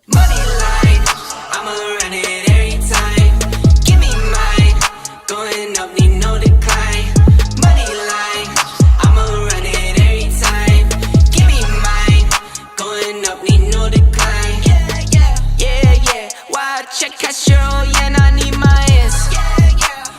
Money line, I'ma run it every time. Give me mine, going up, need no decline. Money line, I'ma run it every time. Give me mine, going up, need no decline. Yeah. Why check Castro, yeah, and I need my ass.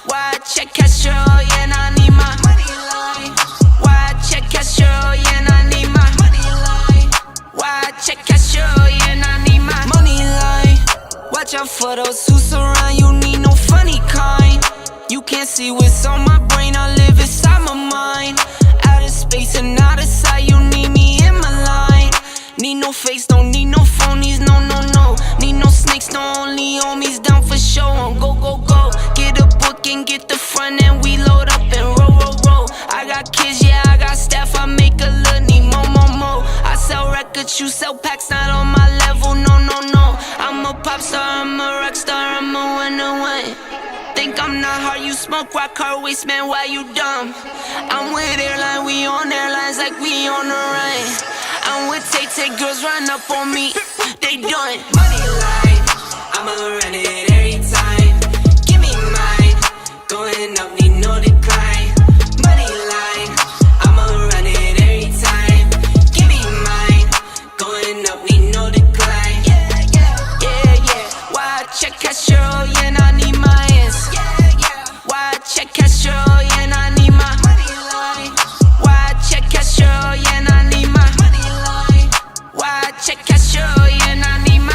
Why check Castro, yeah, and I need my money line. Why check Castro, yeah, and I need my money line. Why check Castro, yeah, and I need my money line. Watch out for those who surround you, need no funny kind. You can't see what's on my brain, I live inside my mind. Out of space and out of sight, you need me in my line. Need no face, don't need no phonies, no. Need no snakes, no only homies down for show. On go. Get a book and get the front and we load up and roll. I got kids, yeah, I got staff, I make a little need more. I sell records, you sell packs, not on my level, no. I'm a pop star, I'm a rock star, I'm a winner. Think I'm not hard, you smoke rock hard waste, man, why you dumb? I'm with airline, we on airlines like we on the run. I'm with Tay, girls run up on me, they done. Money line, I'ma run it every time. Give me mine, going up, need no decline. Money line, I'ma run it every time. Give me mine, going up, need no decline. Yeah. Why check Castro, yeah, and I need my ass. Why check Castro, yeah, and I need my money line. Why check Castro, yeah, and I need my money line. Why check Castro, yeah, and I need my.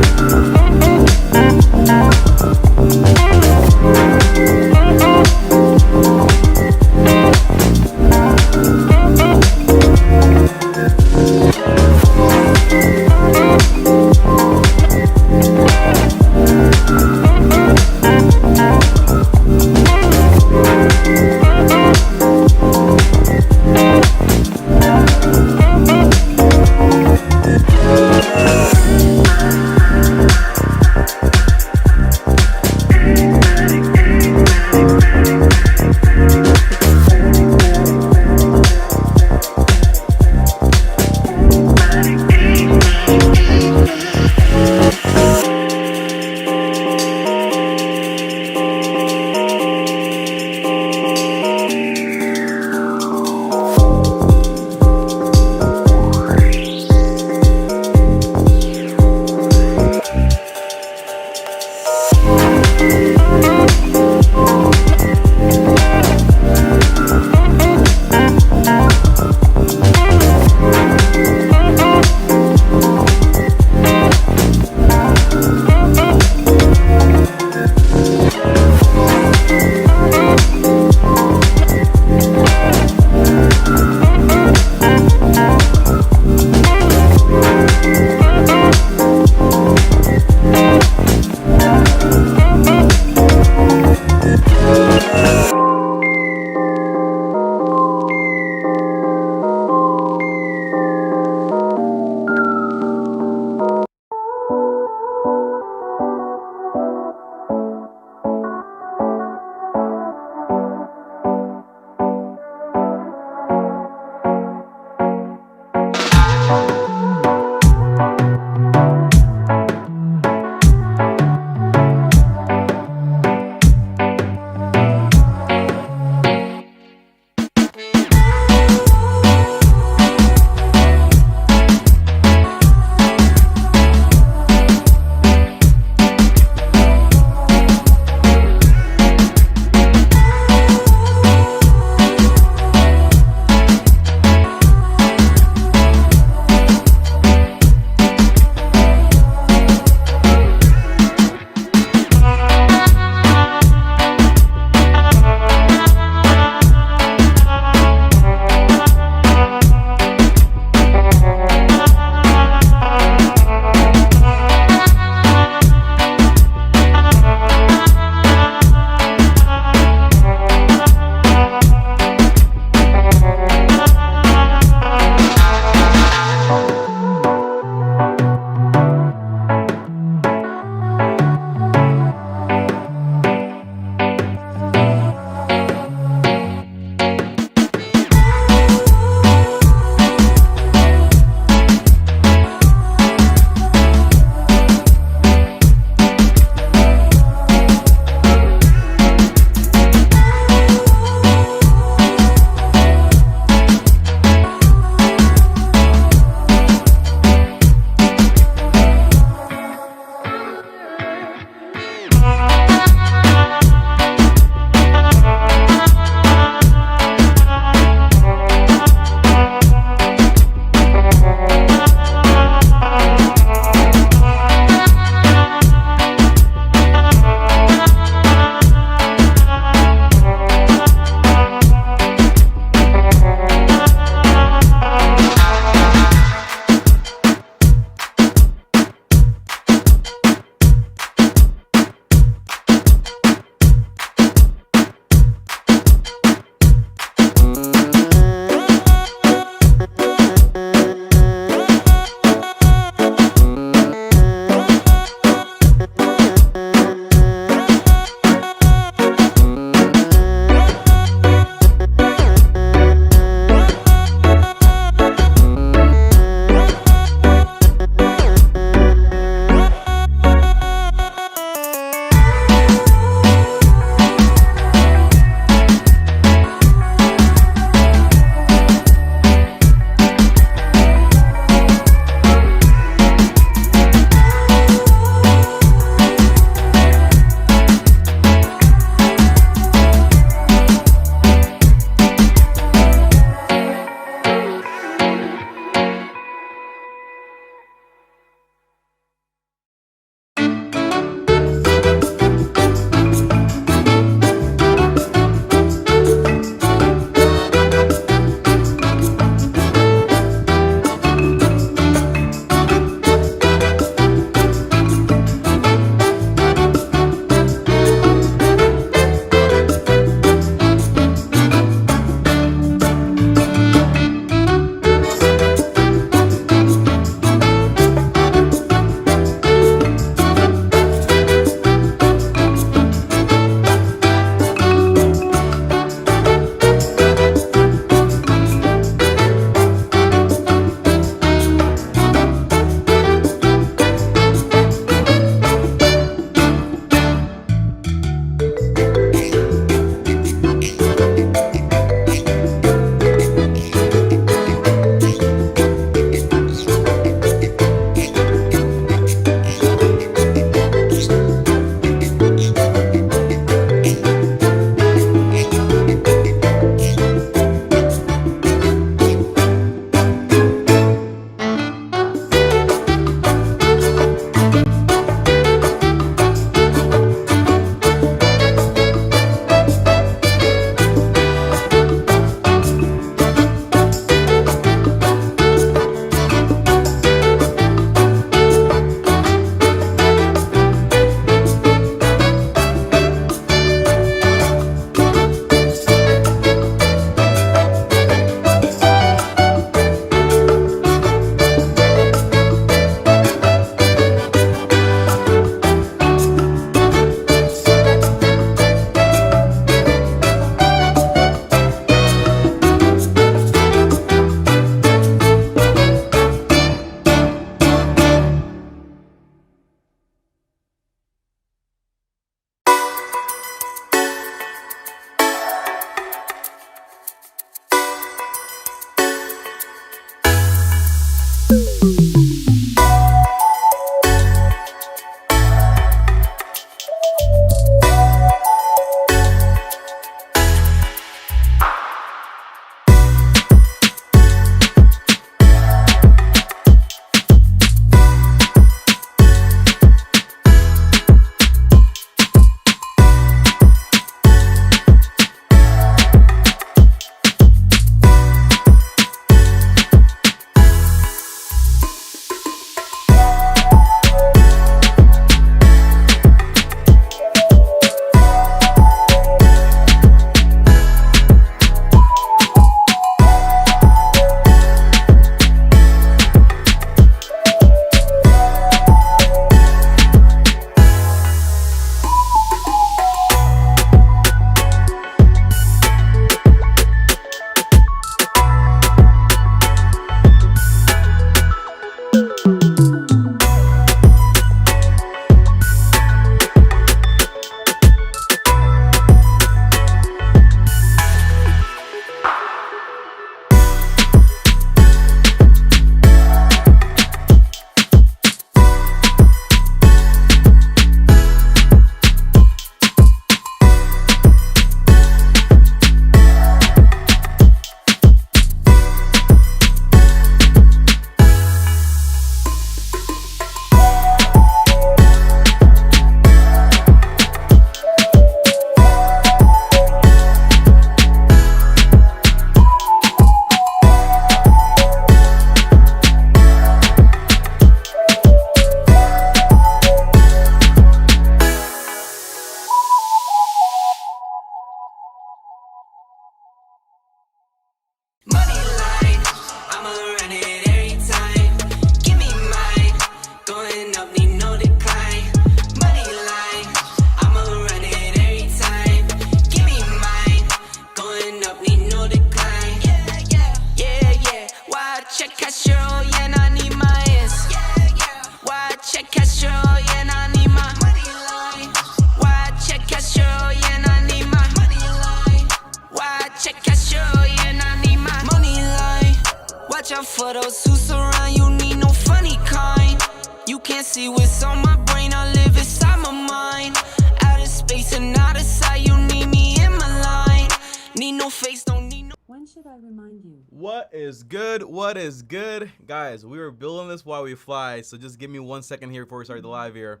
for those who surround you, need no funny kind. You can't see what's on my brain, I live inside my mind. Out of space and out of sight, you need me in my line. Need no face, don't need no. When should I remind you? What is good? What is good? Guys, we were building this while we fly, so just give me 1 second here before we start the live here.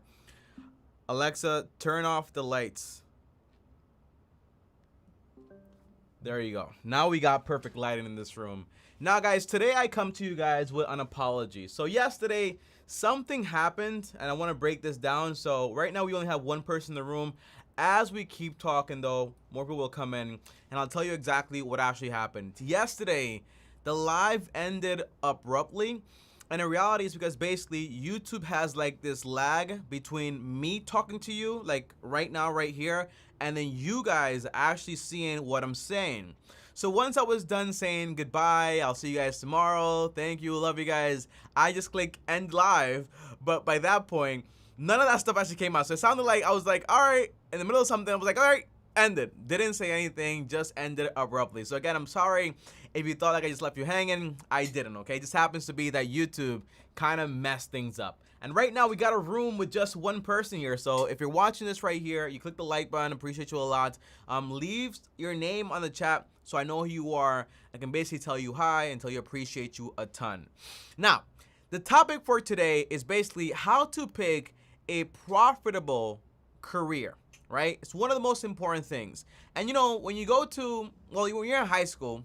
Alexa, turn off the lights. There you go. Now we got perfect lighting in this room. Now, guys, today I come to you guys with an apology. So yesterday, something happened, and I want to break this down. So right now, we only have one person in the room. As we keep talking, though, more people will come in, and I'll tell you exactly what actually happened. Yesterday, the live ended abruptly, and in reality, it's because basically YouTube has like this lag between me talking to you, like right now, right here, and then you guys actually seeing what I'm saying. So once I was done saying goodbye, I'll see you guys tomorrow, thank you, love you guys, I just click end live, but by that point, none of that stuff actually came out. So it sounded like I was like, all right, in the middle of something, I was like, all right, ended. Didn't say anything, just ended abruptly. So again, I'm sorry if you thought like I just left you hanging. I didn't, okay? It just happens to be that YouTube kind of messed things up. And right now, we got a room with just one person here. So if you're watching this right here, you click the like button. Appreciate you a lot. Leave your name on the chat so I know who you are. I can basically tell you hi and tell you appreciate you a ton. Now, the topic for today is basically how to pick a profitable career, right? It's one of the most important things. And you know, when you go to, well, when you're in high school,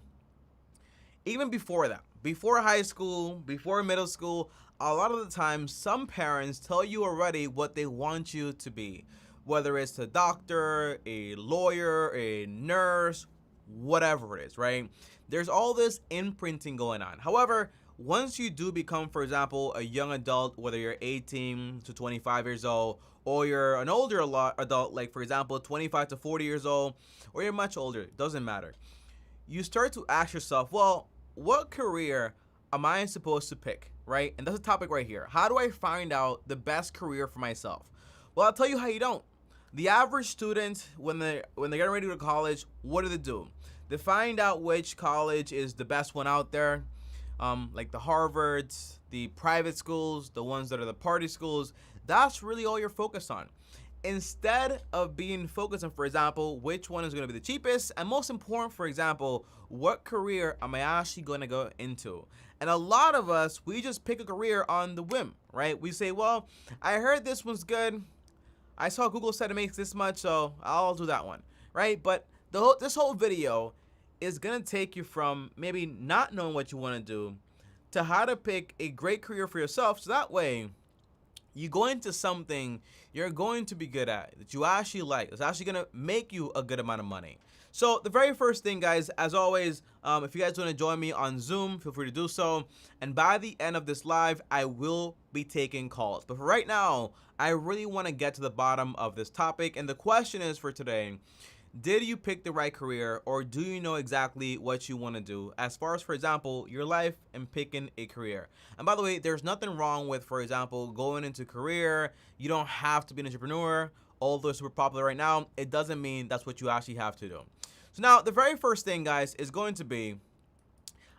even before that, before high school, before middle school, a lot of the time, some parents tell you already what they want you to be, whether it's a doctor, a lawyer, a nurse, whatever it is, right? There's all this imprinting going on. However, once you do become, for example, a young adult, whether you're 18 to 25 years old, or you're an older adult, like for example, 25 to 40 years old, or you're much older, it doesn't matter. You start to ask yourself, well, what career am I supposed to pick, right? And that's the topic right here. How do I find out the best career for myself? Well, I'll tell you how you don't. The average student, when they're getting ready to go to college, what do? They find out which college is the best one out there. Like the Harvards, the private schools, the ones that are the party schools. That's really all you're focused on. Instead of being focused on, for example, which one is going to be the cheapest, and most important, for example, what career am I actually going to go into? And a lot of us, we just pick a career on the whim, right? We say, well, I heard this one's good. I saw Google said it makes this much, so I'll do that one, right? But this whole video is going to take you from maybe not knowing what you want to do to how to pick a great career for yourself. So that way, you go into something you're going to be good at, that you actually like. It's actually going to make you a good amount of money. So the very first thing, guys, as always, if you guys want to join me on Zoom, feel free to do so. And by the end of this live, I will be taking calls. But for right now, I really want to get to the bottom of this topic. And the question is for today, did you pick the right career, or do you know exactly what you want to do as far as, for example, your life and picking a career? And by the way, there's nothing wrong with, for example, going into career. You don't have to be an entrepreneur. Although it's super popular right now, it doesn't mean that's what you actually have to do. So now, the very first thing, guys, is going to be,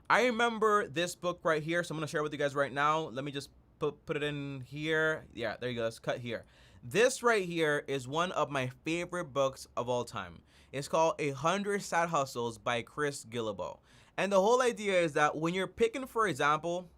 I remember this book right here, so I'm going to share it with you guys right now. Let me just put it in here. Yeah, there you go. Let's cut here. This right here is one of my favorite books of all time. It's called 100 Side Hustles by Chris Guillebeau. And the whole idea is that when you're picking, for example,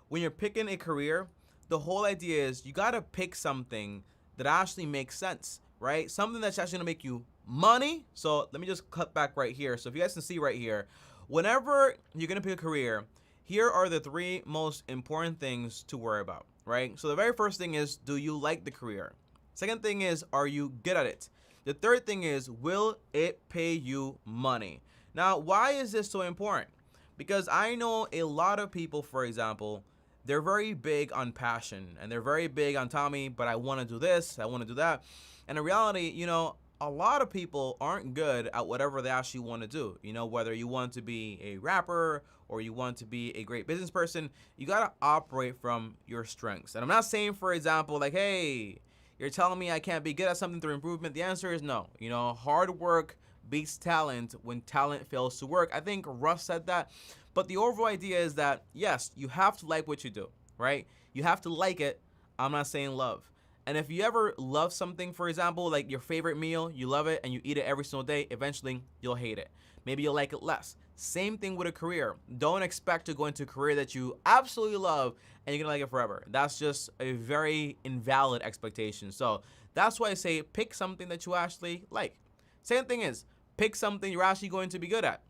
when you're picking a career, the whole idea is you got to pick something that actually makes sense, right? Something that's actually going to make you money. So let me just cut back right here. So if you guys can see right here, whenever you're going to pick a career, here are the 3 most important things to worry about, right? So the very first thing is, do you like the career? Second thing is, are you good at it? The third thing is, will it pay you money? Now, why is this so important? Because I know a lot of people, for example, they're very big on passion, and they're very big on telling me, but I want to do this, I want to do that. And in reality, you know, a lot of people aren't good at whatever they actually want to do. You know, whether you want to be a rapper or you want to be a great business person, you got to operate from your strengths. And I'm not saying, for example, like, hey, you're telling me I can't be good at something through improvement. The answer is no. You know, hard work beats talent when talent fails to work. I think Russ said that. But the overall idea is that, yes, you have to like what you do, right? You have to like it. I'm not saying love. And if you ever love something, for example, like your favorite meal, you love it and you eat it every single day, eventually you'll hate it. Maybe you'll like it less. Same thing with a career. Don't expect to go into a career that you absolutely love and you're gonna like it forever. That's just a very invalid expectation. So that's why I say pick something that you actually like. Same thing is, pick something you're actually going to be good at.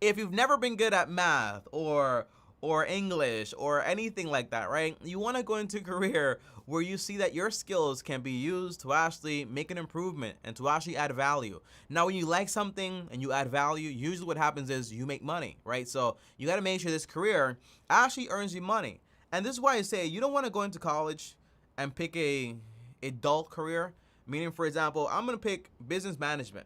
If you've never been good at math or English or anything like that, right? You want to go into a career where you see that your skills can be used to actually make an improvement and to actually add value. Now, when you like something and you add value, usually what happens is you make money, right? So you got to make sure this career actually earns you money. And this is why I say you don't want to go into college and pick a dull career. Meaning, for example, I'm going to pick business management.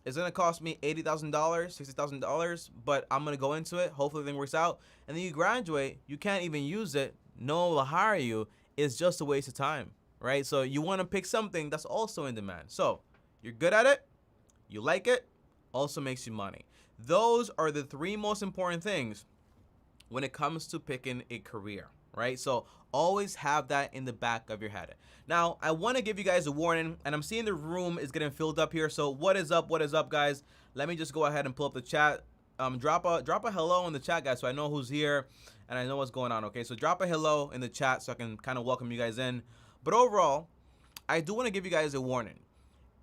It's going to cost me $80,000, $60,000, but I'm going to go into it. Hopefully everything works out. And then you graduate, you can't even use it. No one will hire you. It's just a waste of time, right? So you want to pick something that's also in demand. So you're good at it, you like it, also makes you money. Those are the three most important things when it comes to picking a career, right? So always have that in the back of your head. Now, I want to give you guys a warning, and I'm seeing the room is getting filled up here. So what is up, guys? Let me just go ahead and pull up the chat. Drop a hello in the chat, guys, so I know who's here and I know what's going on, okay? So drop a hello in the chat so I can kind of welcome you guys in. But overall, I do want to give you guys a warning.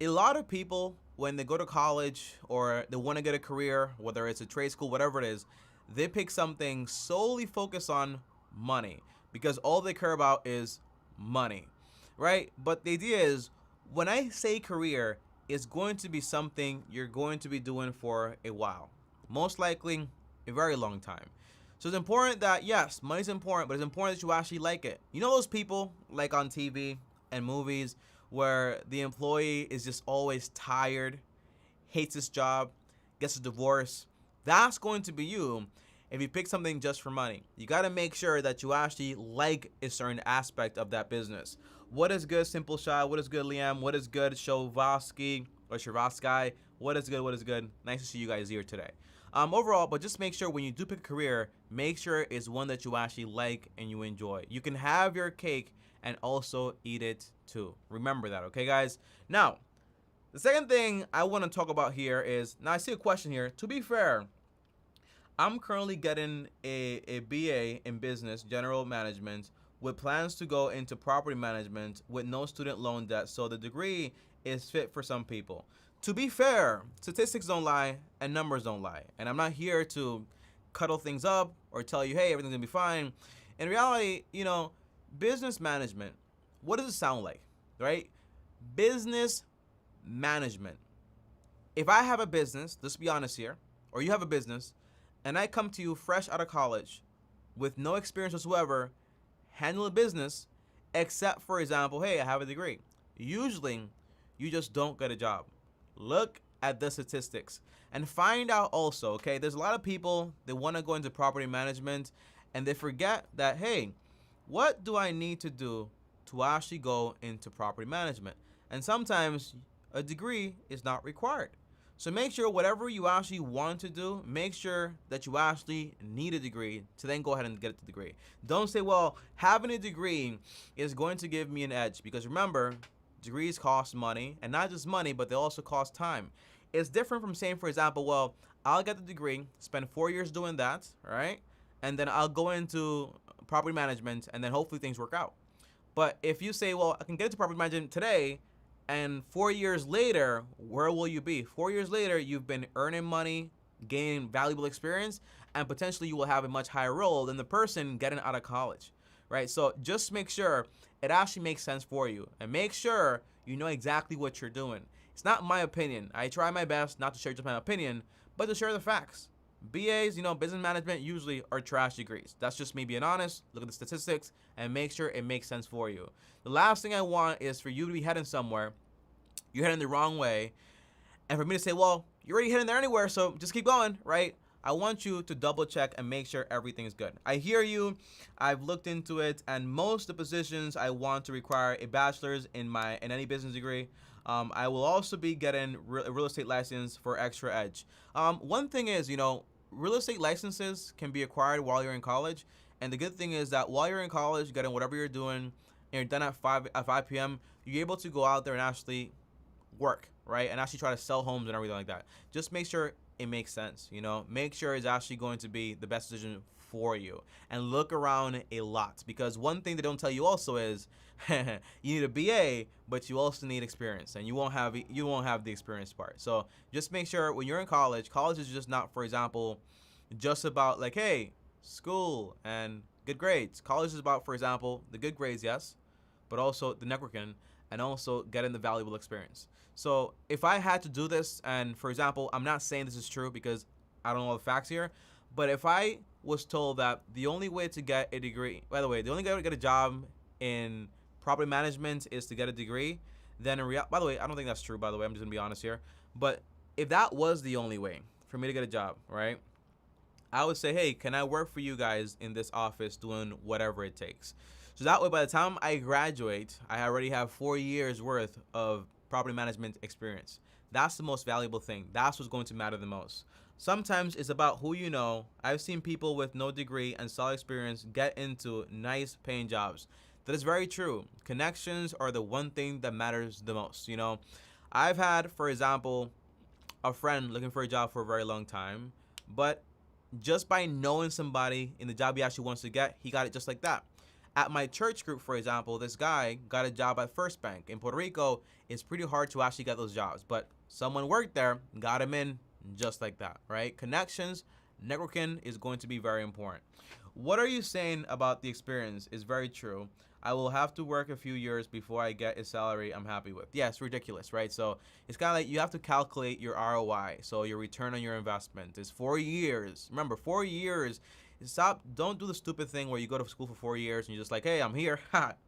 A lot of people, when they go to college or they want to get a career, whether it's a trade school, whatever it is, they pick something solely focused on money because all they care about is money, right? But the idea is, when I say career, it's going to be something you're going to be doing for a while, most likely a very long time. So it's important that, yes, money's important, but it's important that you actually like it. You know those people like on TV and movies where the employee is just always tired, hates his job, gets a divorce? That's going to be you if you pick something just for money. You got to make sure that you actually like a certain aspect of that business. What is good, Simple Shot? What is good, Liam? What is good, Shovosky or Shavosky? What is good? What is good? Nice to see you guys here today. Overall, but just make sure when you do pick a career, make sure it's one that you actually like and you enjoy. You can have your cake and also eat it too. Remember that, okay, guys? Now, the second thing I want to talk about here is, now I see a question here. To be fair, I'm currently getting a BA in business, general management, with plans to go into property management with no student loan debt, so the degree is fit for some people. To be fair, statistics don't lie and numbers don't lie. And I'm not here to cuddle things up or tell you, hey, everything's gonna be fine. In reality, you know, business management, what does it sound like, right? Business management. If I have a business, let's be honest here, or you have a business, and I come to you fresh out of college with no experience whatsoever, handle a business, except, for example, hey, I have a degree. Usually, you just don't get a job. Look at the statistics and find out also, okay, there's a lot of people that want to go into property management and they forget that, hey, what do I need to do to actually go into property management? And sometimes a degree is not required. So make sure whatever you actually want to do, make sure that you actually need a degree to then go ahead and get the degree. Don't say, well, having a degree is going to give me an edge, because remember, degrees cost money, and not just money, but they also cost time. It's different from saying, for example, well, I'll get the degree, spend 4 years doing that, right? And then I'll go into property management and then hopefully things work out. But if you say, well, I can get into property management today, and 4 years later, where will you be? 4 years later, you've been earning money, gaining valuable experience, and potentially you will have a much higher role than the person getting out of college, right? So just make sure it actually makes sense for you, and make sure you know exactly what you're doing. It's not my opinion. I try my best not to share just my opinion, but to share the facts. BAs, you know, business management usually are trash degrees. That's just me being honest. Look at the statistics and make sure it makes sense for you. The last thing I want is for you to be heading somewhere, you're heading the wrong way, and for me to say, well, you're already heading there anywhere, so just keep going, right? I want you to double check and make sure everything is good. I hear you. I've looked into it, and most of the positions I want to require a bachelor's in any business degree. I will also be getting a real estate license for extra edge. One thing is, you know, real estate licenses can be acquired while you're in college. And the good thing is that while you're in college, getting whatever you're doing, and you're done at 5 p.m., you're able to go out there and actually work, right? And actually try to sell homes and everything like that. Just make sure it makes sense, you know? Make sure it's actually going to be the best decision for you. And look around a lot, because one thing they don't tell you also is you need a BA, but you also need experience, and you won't have the experience part. So just make sure when you're in college is just not, for example, just about like, hey, school and good grades. College is about, for example, the good grades, yes, but also the networking and also getting the valuable experience. So if I had to do this, and for example, I'm not saying this is true because I don't know all the facts here, but if I was told that the only way to get a degree, by the way, the only way to get a job in property management is to get a degree, then by the way, I don't think that's true, by the way, I'm just gonna be honest here. But if that was the only way for me to get a job, right, I would say, hey, can I work for you guys in this office doing whatever it takes? So that way, by the time I graduate, I already have 4 years worth of property management experience. That's the most valuable thing. That's what's going to matter the most. Sometimes it's about who you know. I've seen people with no degree and solid experience get into nice paying jobs. That is very true. Connections are the one thing that matters the most. You know, I've had, for example, a friend looking for a job for a very long time, but just by knowing somebody in the job he actually wants to get, he got it just like that. At my church group, for example, this guy got a job at First Bank. In Puerto Rico, it's pretty hard to actually get those jobs, but someone worked there, got him in just like that, right? Connections, networking is going to be very important. What are you saying about the experience is very true. I will have to work a few years before I get a salary I'm happy with. Yeah, it's ridiculous, right? So it's kind of like you have to calculate your ROI, so your return on your investment is 4 years. Remember, 4 years. Don't do the stupid thing where you go to school for 4 years and you're just like, hey, I'm here,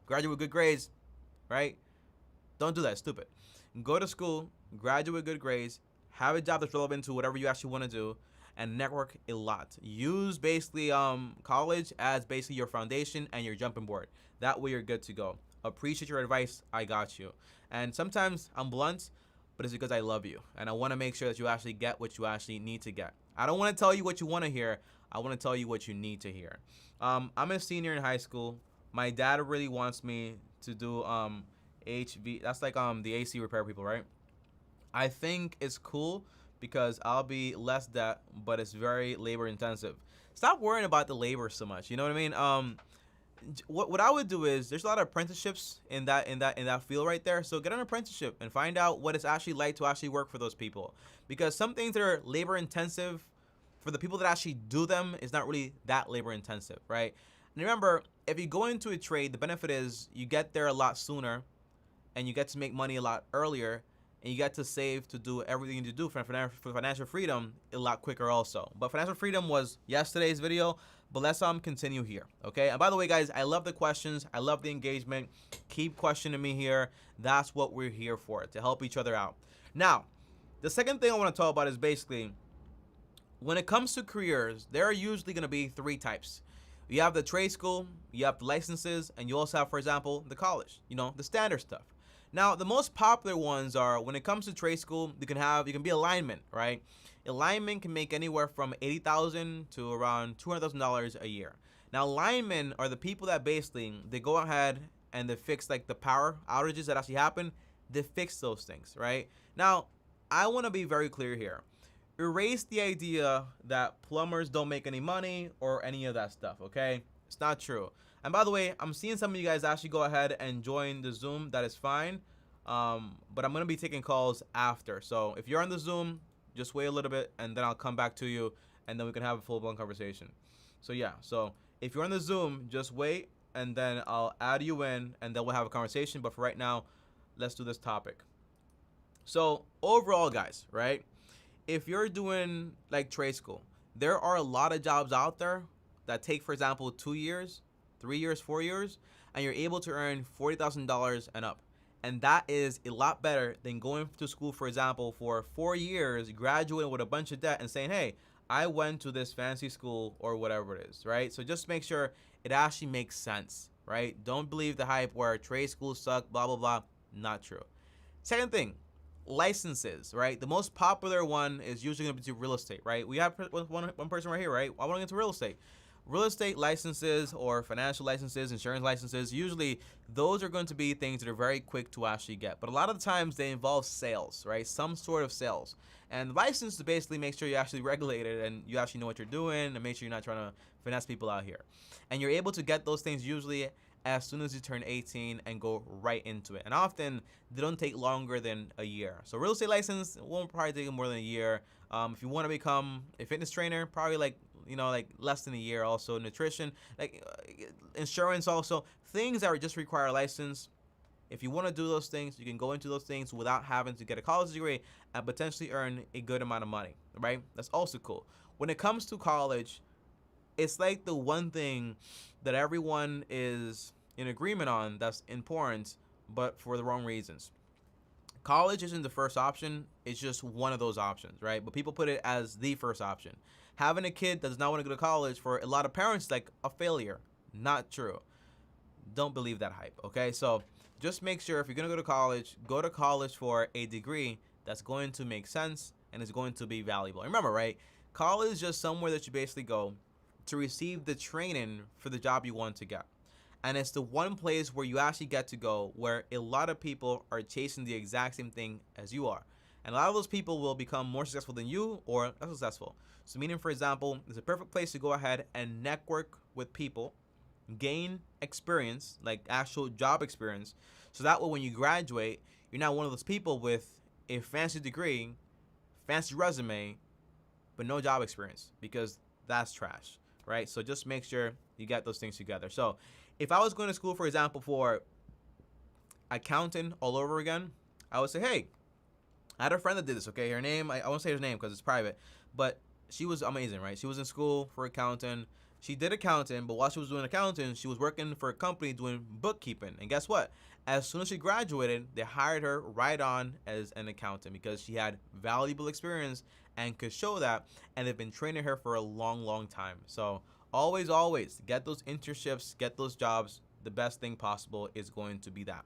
graduate with good grades, right? Don't do that, it's stupid. Go to school, graduate with good grades, have a job that's relevant to whatever you actually want to do, and network a lot. Use basically college as basically your foundation and your jumping board. That way you're good to go. Appreciate your advice, I got you. And sometimes I'm blunt, but it's because I love you and I want to make sure that you actually get what you actually need to get. I don't want to tell you what you want to hear. I want to tell you what you need to hear. I'm a senior in high school. My dad really wants me to do HV. That's like the AC repair people, right? I think it's cool because I'll be less debt, but it's very labor intensive. Stop worrying about the labor so much. You know what I mean? What I would do is there's a lot of apprenticeships in that field right there. So get an apprenticeship and find out what it's actually like to actually work for those people. Because some things that are labor intensive, for the people that actually do them, is not really that labor intensive, right? And remember, if you go into a trade, the benefit is you get there a lot sooner and you get to make money a lot earlier, and you get to save to do everything you need to do for financial freedom a lot quicker also. But financial freedom was yesterday's video, but let's continue here, okay? And by the way, guys, I love the questions. I love the engagement. Keep questioning me here. That's what we're here for, to help each other out. Now, the second thing I want to talk about is basically, when it comes to careers, there are usually going to be 3 types. You have the trade school, you have the licenses, and you also have, for example, the college, you know, the standard stuff. Now, the most popular ones are, when it comes to trade school, you can be a lineman, right? A lineman can make anywhere from $80,000 to around $200,000 a year. Now, linemen are the people that basically, they go ahead and they fix like the power outages that actually happen. They fix those things, right? Now, I want to be very clear here. Erase the idea that plumbers don't make any money or any of that stuff, okay? It's not true. And by the way, I'm seeing some of you guys actually go ahead and join the Zoom. That is fine. But I'm going to be taking calls after. So if you're on the Zoom, just wait a little bit and then I'll come back to you and then we can have a full-blown conversation. So yeah, so if you're on the Zoom, just wait and then I'll add you in and then we'll have a conversation. But for right now, let's do this topic. So overall, guys, right? If you're doing like trade school, there are a lot of jobs out there that take, for example, 2 years, 3 years, 4 years, and you're able to earn $40,000 and up. And that is a lot better than going to school, for example, for 4 years, graduating with a bunch of debt and saying, hey, I went to this fancy school or whatever it is, right? So just make sure it actually makes sense, right? Don't believe the hype where trade schools suck, blah, blah, blah. Not true. Second thing, licenses, right? The most popular one is usually going to be real estate, right? We have one person right here, right? I want to get into real estate. Real estate licenses or financial licenses, insurance licenses, usually those are going to be things that are very quick to actually get. But a lot of the times they involve sales, right? Some sort of sales. And the license to basically make sure you're actually regulated and you actually know what you're doing and make sure you're not trying to finesse people out here. And you're able to get those things usually as soon as you turn 18 and go right into it. And often they don't take longer than a year. So real estate license won't probably take more than a year. If you want to become a fitness trainer, probably like less than a year. Also nutrition, insurance, also things that just require a license. If you want to do those things, you can go into those things without having to get a college degree and potentially earn a good amount of money, right? That's also cool. When it comes to college, it's like the one thing that everyone is in agreement on that's important, but for the wrong reasons. College isn't the first option, it's just one of those options, right? But people put it as the first option. Having a kid that does not want to go to college, for a lot of parents, like a failure. Not true. Don't believe that hype, okay? So just make sure if you're going to go to college for a degree that's going to make sense and is going to be valuable. Remember, right? College is just somewhere that you basically go to receive the training for the job you want to get. And it's the one place where you actually get to go where a lot of people are chasing the exact same thing as you are. And a lot of those people will become more successful than you or less successful. So meaning, for example, it's a perfect place to go ahead and network with people, gain experience, like actual job experience. So that way when you graduate, you're not one of those people with a fancy degree, fancy resume, but no job experience, because that's trash, right? So just make sure you get those things together. So if I was going to school, for example, for accounting all over again, I would say, hey, I had a friend that did this, okay? Her name, I won't say her name because it's private, but she was amazing, right? She was in school for accounting. She did accounting, but while she was doing accounting, she was working for a company doing bookkeeping. And guess what? As soon as she graduated, they hired her right on as an accountant because she had valuable experience and could show that, and they've been training her for a long, long time. So always get those internships, get those jobs. The best thing possible is going to be that.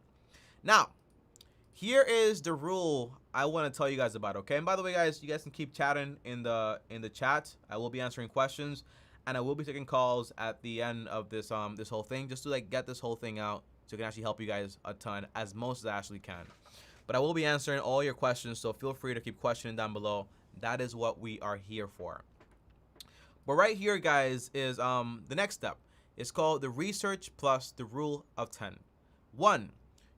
Now, here is the rule I want to tell you guys about, okay? And by the way, guys, you guys can keep chatting in the chat. I will be answering questions, and I will be taking calls at the end of this this whole thing, just to get this whole thing out, so it can actually help you guys a ton, as most as I actually can. But I will be answering all your questions, so feel free to keep questioning down below. That is what we are here for. But right here, guys, is the next step. It's called the research plus the rule of 10. 1,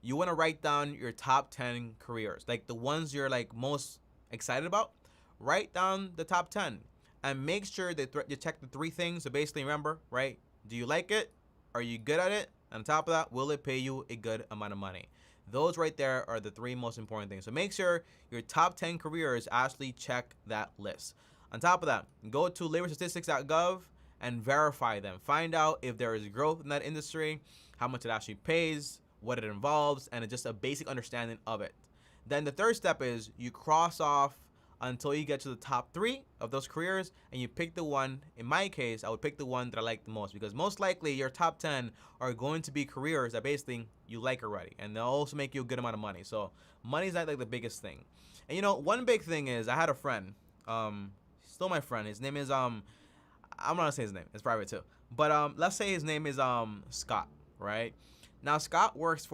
you want to write down your top 10 careers, like the ones you're most excited about. Write down the top 10 and make sure that you check the 3 things. So basically, remember, right? Do you like it? Are you good at it? On top of that, will it pay you a good amount of money? Those right there are the 3 most important things. So make sure your top 10 careers actually check that list. On top of that, go to laborstatistics.gov and verify them. Find out if there is growth in that industry, how much it actually pays, what it involves, and just a basic understanding of it. Then the third step is you cross off until you get to the top 3 of those careers, and you pick the one. In my case, I would pick the one that I like the most, because most likely your top 10 are going to be careers that basically you like already, and they'll also make you a good amount of money. So money is not the biggest thing. And one big thing is, I had a friend, still my friend. His name is I'm not gonna say his name, it's private too, but let's say his name is Scott, right? Now Scott works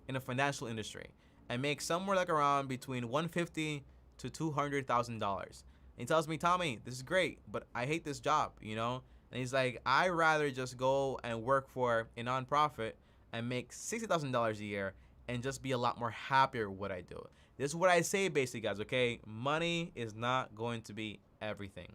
in a financial industry and makes somewhere around between $150,000 to $200,000. He tells me, Tommy, this is great, but I hate this job, And he's like, I'd rather just go and work for a nonprofit and make $60,000 a year and just be a lot more happier with what I do. This is what I say basically, guys, okay? Money is not going to be everything.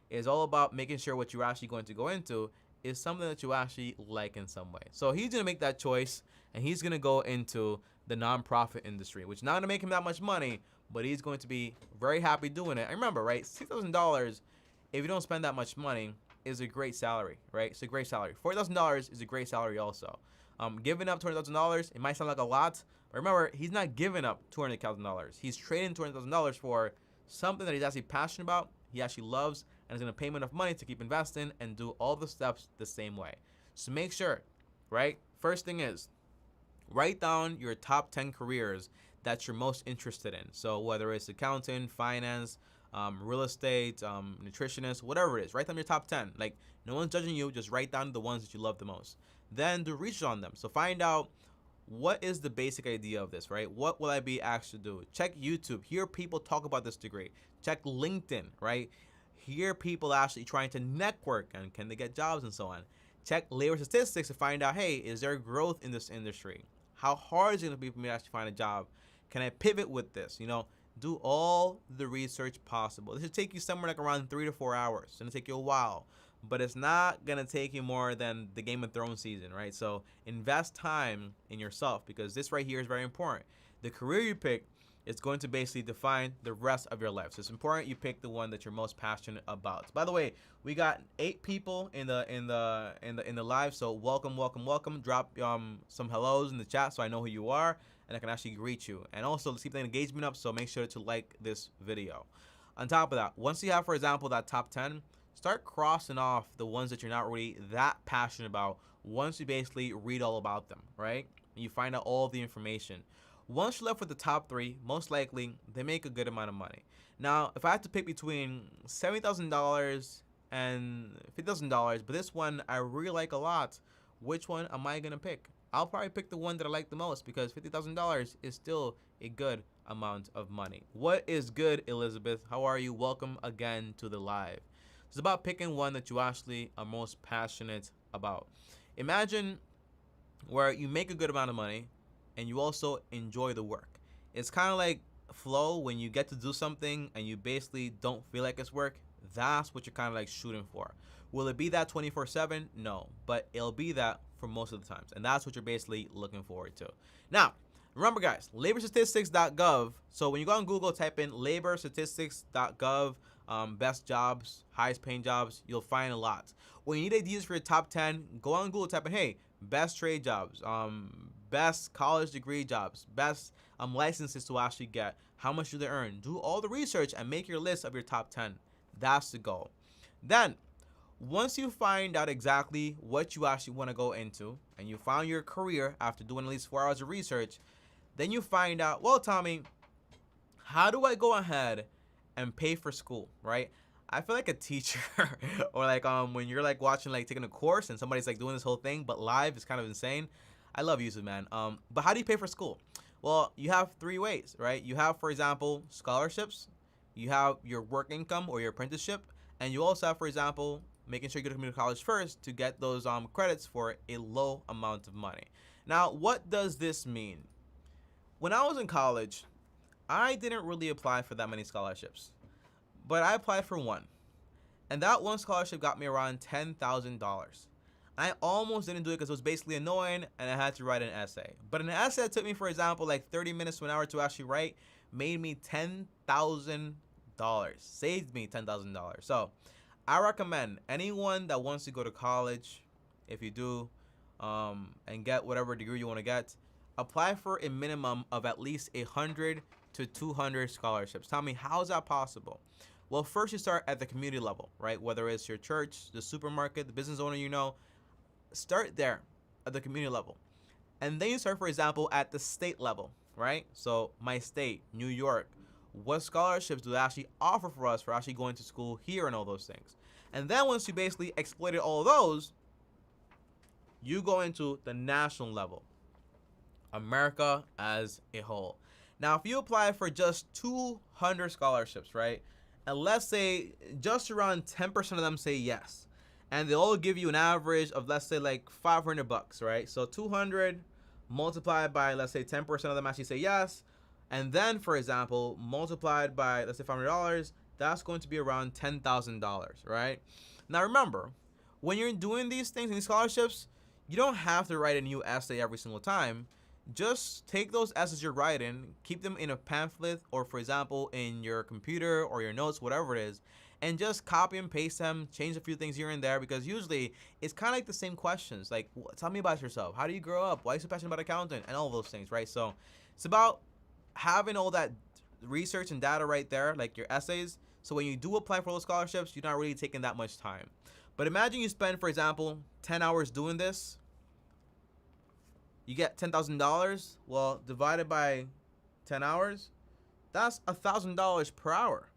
It's all about making sure what you're actually going to go into is something that you actually like in some way. So he's gonna make that choice, and he's gonna go into the nonprofit industry, which is not gonna make him that much money, but he's going to be very happy doing it. And remember, right, $6,000, if you don't spend that much money, is a great salary, right? It's a great salary. $40,000 is a great salary also. Giving up $200,000, it might sound like a lot, but remember, he's not giving up $200,000. He's trading $200,000 for something that he's actually passionate about, he actually loves, and is going to pay him enough money to keep investing and do all the steps the same way. So make sure, right? First thing is, write down your top 10 careers that you're most interested in. So whether it's accounting, finance, real estate, nutritionist, whatever it is, write down your top 10. Like, no one's judging you, just write down the ones that you love the most. Then do research on them. So find out what is the basic idea of this, right? What will I be asked to do? Check YouTube, hear people talk about this degree. Check LinkedIn, right? Hear people actually trying to network and can they get jobs and so on. Check labor statistics to find out, hey, is there growth in this industry? How hard is it going to be for me to actually find a job? Can I pivot with this? You know, do all the research possible. This should take you somewhere like around 3 to 4 hours. It's going to take you a while, but it's not going to take you more than the Game of Thrones season, right? So invest time in yourself, because this right here is very important. The career you pick is going to basically define the rest of your life. So it's important you pick the one that you're most passionate about. By the way, we got 8 people in the live, so welcome. Drop some hellos in the chat so I know who you are and I can actually greet you. And also, let's keep the engagement up, so make sure to like this video. On top of that, once you have, for example, that top 10, start crossing off the ones that you're not really that passionate about once you basically read all about them, right? And you find out all the information. Once you're left with the top 3, most likely they make a good amount of money. Now, if I had to pick between $70,000 and $50,000, but this one I really like a lot, which one am I gonna pick? I'll probably pick the one that I like the most, because $50,000 is still a good amount of money. What is good, Elizabeth? How are you? Welcome again to the live. It's about picking one that you actually are most passionate about. Imagine where you make a good amount of money and you also enjoy the work. It's kind of like flow, when you get to do something and you basically don't feel like it's work. That's what you're kind of like shooting for. Will it be that 24/7? No, but it'll be that for most of the times, and that's what you're basically looking forward to. Now, remember guys, laborstatistics.gov. So when you go on Google, type in laborstatistics.gov, best jobs, highest paying jobs, you'll find a lot. When you need ideas for your top 10, go on Google, type in, hey, best trade jobs, best college degree jobs, best licenses to actually get, how much do they earn? Do all the research and make your list of your top 10. That's the goal. Then, once you find out exactly what you actually want to go into, and you found your career after doing at least 4 hours of research, then you find out, well, Tommy, how do I go ahead and pay for school, right? I feel like a teacher or like when you're like watching, like taking a course and somebody's like doing this whole thing but live, is kind of insane. I love YouTube, man. But how do you pay for school? Well, you have 3 ways, right? You have, for example, scholarships, you have your work income or your apprenticeship, and you also have, for example, making sure you go to community college first to get those credits for a low amount of money. Now, what does this mean? When I was in college, I didn't really apply for that many scholarships, but I applied for one, and that one scholarship got me around $10,000. I almost didn't do it because it was basically annoying and I had to write an essay. But an essay that took me, for example, like 30 minutes to an hour to actually write made me $10,000. Saved me $10,000. So I recommend anyone that wants to go to college, if you do, and get whatever degree you want to get, apply for a minimum of at least 100 to 200 scholarships. Tell me, how is that possible? Well, first you start at the community level, right? Whether it's your church, the supermarket, the business owner you know, start there at the community level. And then you start, for example, at the state level, right? So my state, New York, what scholarships do they actually offer for us for actually going to school here and all those things? And then once you basically exploited all of those, you go into the national level, America as a whole. Now, if you apply for just 200 scholarships, right? And let's say just around 10% of them say yes, and they all give you an average of, let's say, like $500, right? So 200 multiplied by, let's say, 10% of them actually say yes, and then, for example, multiplied by, let's say, $500, that's going to be around $10,000, right? Now, remember, when you're doing these things in these scholarships, you don't have to write a new essay every single time. Just take those essays you're writing, keep them in a pamphlet, or, for example, in your computer or your notes, whatever it is, and just copy and paste them, change a few things here and there, because usually it's kind of like the same questions. Like, tell me about yourself. How do you grow up? Why are you so passionate about accounting? And all those things, right? So it's about having all that research and data right there, like your essays. So when you do apply for those scholarships, you're not really taking that much time. But imagine you spend, for example, 10 hours doing this. You get $10,000. Well, divided by 10 hours, that's $1,000 per hour.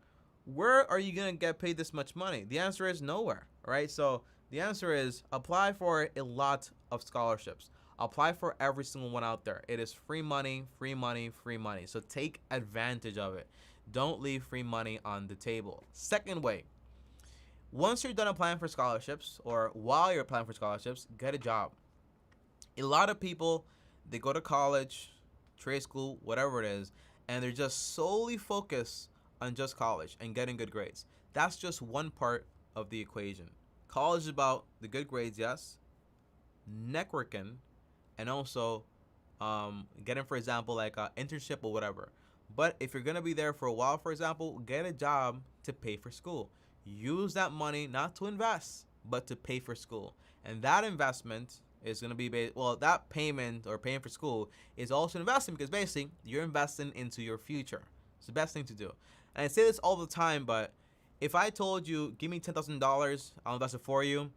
Where are you going to get paid this much money? The answer is nowhere, right? So the answer is apply for a lot of scholarships. Apply for every single one out there. It is free money, free money, free money. So take advantage of it. Don't leave free money on the table. Second way, once you're done applying for scholarships, or while you're applying for scholarships, get a job. A lot of people, they go to college, trade school, whatever it is, and they're just solely focused on just college and getting good grades. That's just one part of the equation. College is about the good grades, yes, networking, and also getting, for example, like an internship or whatever. But if you're going to be there for a while, for example, get a job to pay for school. Use that money not to invest, but to pay for school. And that investment is going to be, that payment or paying for school is also investing, because basically you're investing into your future. It's the best thing to do. And I say this all the time, but if I told you, give me $10,000, I'll invest it for you,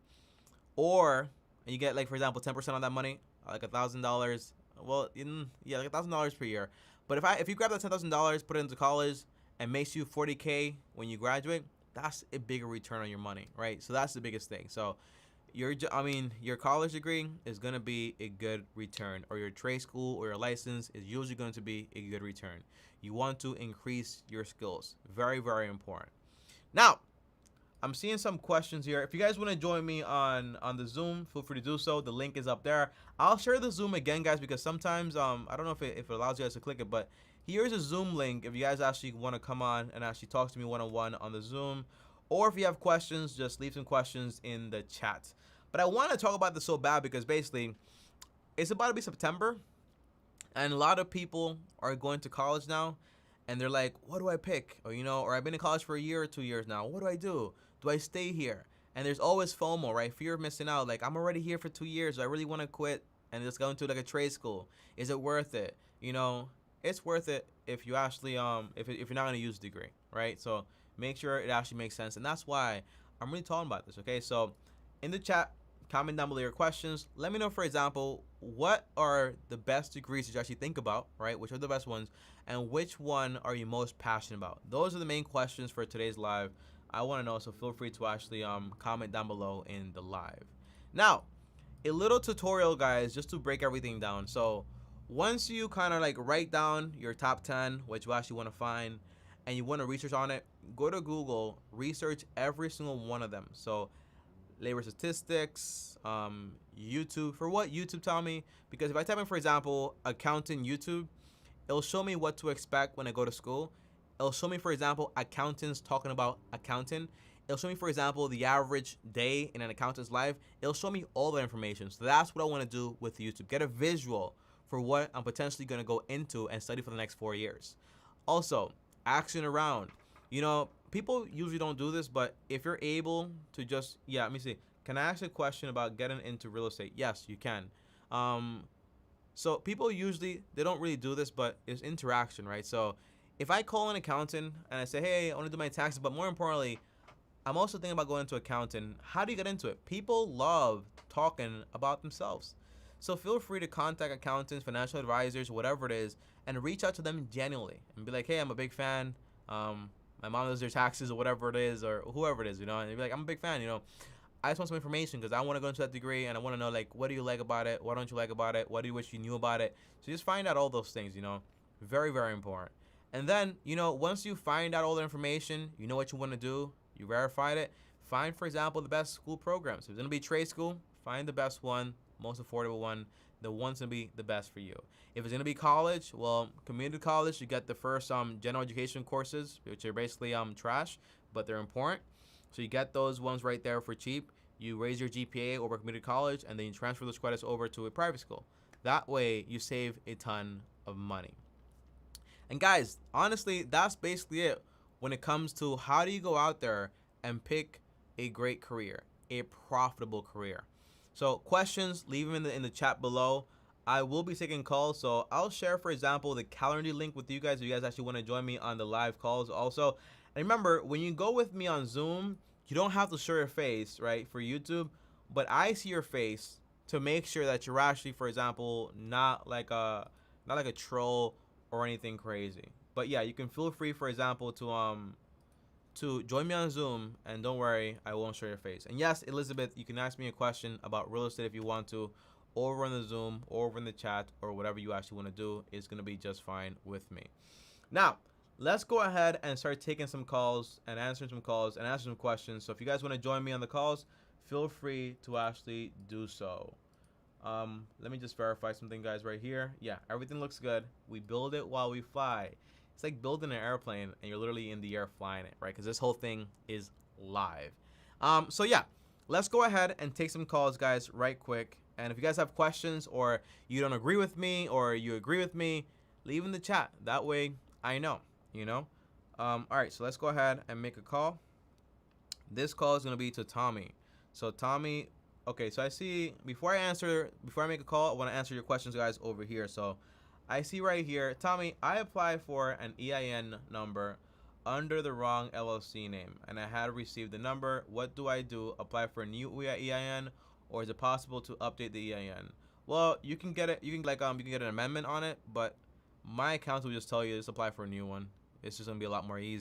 and you get, like, for example, 10% on that money, like $1,000, like $1,000 per year. But if you grab that $10,000, put it into college, and makes you $40K when you graduate, that's a bigger return on your money, right? So that's the biggest thing. So your college degree is going to be a good return, or your trade school or your license is usually going to be a good return. You want to increase your skills. Very, very important. Now, I'm seeing some questions here. If you guys want to join me on the Zoom, feel free to do so. The link is up there. I'll share the Zoom again, guys, because sometimes I don't know if it allows you guys to click it, but here's a Zoom link if you guys actually want to come on and actually talk to me one-on-one on the Zoom. Or if you have questions, just leave some questions in the chat. But I want to talk about this so bad because basically it's about to be September, and a lot of people are going to college now, and they're like, what do I pick? Or I've been in college for a year or 2 years now. What do I do? Do I stay here? And there's always FOMO, right? Fear of missing out. Like, I'm already here for 2 years. Do I really want to quit and just go into like a trade school? Is it worth it? It's worth it if you actually if you're not going to use the degree, right? So make sure it actually makes sense. And that's why I'm really talking about this, okay? So in the chat, comment down below your questions. Let me know, for example, what are the best degrees that you actually think about, right? Which are the best ones, and which one are you most passionate about? Those are the main questions for today's live. I want to know, so feel free to actually comment down below in the live. Now, a little tutorial, guys, just to break everything down. So once you kind of like write down your top 10, which you actually want to find, and you want to research on it, go to Google, research every single one of them. So labor statistics, YouTube, for what YouTube tell me, because if I type in, for example, accountant YouTube, it'll show me what to expect when I go to school. It'll show me, for example, accountants talking about accounting. It'll show me, for example, the average day in an accountant's life. It'll show me all the information. So that's what I want to do with YouTube. Get a visual for what I'm potentially going to go into and study for the next 4 years. Also, action around. People usually don't do this, but if you're able to just, let me see. Can I ask a question about getting into real estate? Yes, you can. So people usually, they don't really do this, but it's interaction, right? So if I call an accountant and I say, hey, I want to do my taxes, but more importantly, I'm also thinking about going into accounting. How do you get into it? People love talking about themselves. So feel free to contact accountants, financial advisors, whatever it is, and reach out to them genuinely and be like, hey, I'm a big fan. My mom does their taxes or whatever it is, or whoever it is, and you'd be like, I'm a big fan, I just want some information because I want to go into that degree, and I want to know, like, what do you like about it? What don't you like about it? What do you wish you knew about it? So just find out all those things, very, very important. And then, once you find out all the information, you know what you want to do, you verified it, find, for example, the best school programs. If it's going to be trade school, find the best one, most affordable one, the one's going to be the best for you. If it's going to be college, well, community college, you get the first general education courses, which are basically trash, but they're important. So you get those ones right there for cheap. You raise your GPA over community college, and then you transfer those credits over to a private school. That way, you save a ton of money. And guys, honestly, that's basically it when it comes to how do you go out there and pick a great career, a profitable career. So questions, leave them in the chat below. I will be taking calls, so I'll share, for example, the Calendly link with you guys if you guys actually want to join me on the live calls also. And remember, when you go with me on Zoom, you don't have to show your face, right, for YouTube, but I see your face to make sure that you're actually, for example, not like a troll or anything crazy. But yeah, you can feel free, for example, to join me on Zoom, and don't worry, I won't show your face. And yes, Elizabeth, you can ask me a question about real estate if you want to, over on the Zoom, or over in the chat, or whatever you actually want to do. It's gonna be just fine with me. Now, let's go ahead and start taking some calls and answering some calls and answering some questions. So if you guys want to join me on the calls, feel free to actually do so. Let me just verify something, guys, right here. Yeah, everything looks good. We build it while we fly. It's like building an airplane and you're literally in the air flying it, right? Because this whole thing is live. So yeah, let's go ahead and take some calls, guys, right quick. And if you guys have questions, or you don't agree with me, or you agree with me, leave in the chat. That way I know, you know. All right, so let's go ahead and make a call. This call is going to be to Tommy. So Tommy, okay, so I see, before I make a call, I want to answer your questions, guys, over here. So I see right here, Tommy, I applied for an EIN number under the wrong LLC name, and I had received the number. What do I do? Apply for a new EIN, or is it possible to update the EIN? Well, you can get it. You can get an amendment on it, but my account will just tell you just apply for a new one. It's just gonna be a lot more easier.